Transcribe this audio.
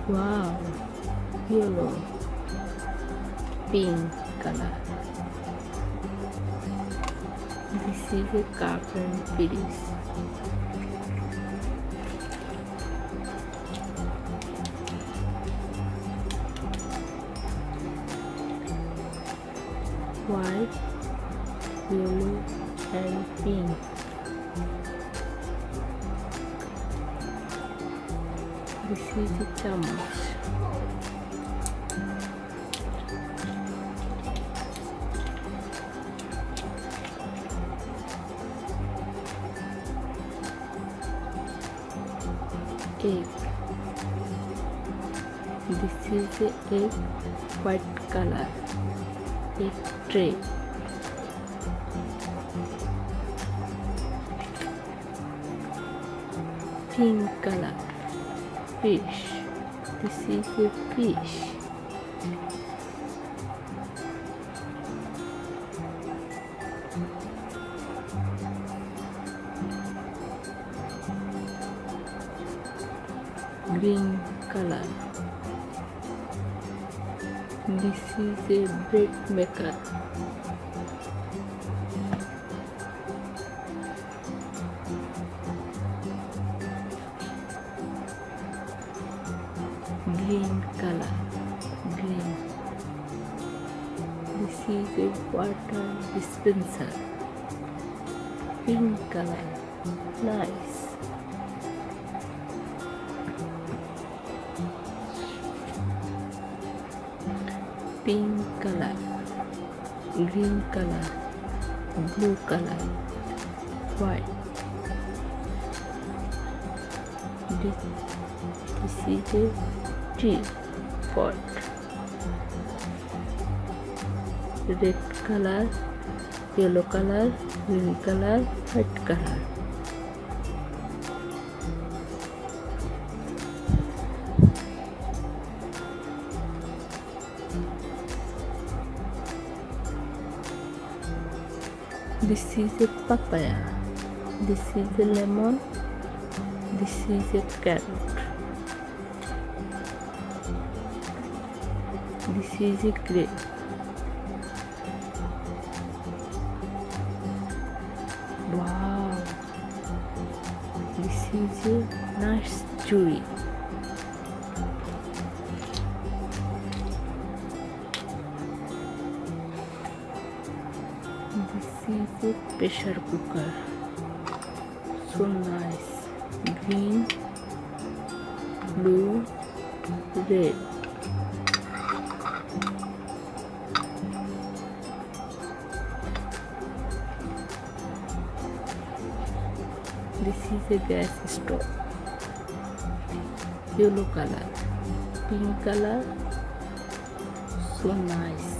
Wow, yellow, pink color. This is a carton piece. White, yellow, and pink. This is a chammach. Egg. This is a egg, white color. Egg tray. Pink color. Fish. This is a fish. Green color. This is a bread maker. Green color. Green. This is a water dispenser. Pink color. Nice. Pink color, green color, blue color, white. This is a tea pot. Red color, yellow color, green color, white color. This is a papaya. This is a lemon. This is a carrot. This is a grape. Wow. This is a nice chewy. This is a pressure cooker. So nice. Green, blue, red. This is a gas stove. Yellow color, pink color. So nice.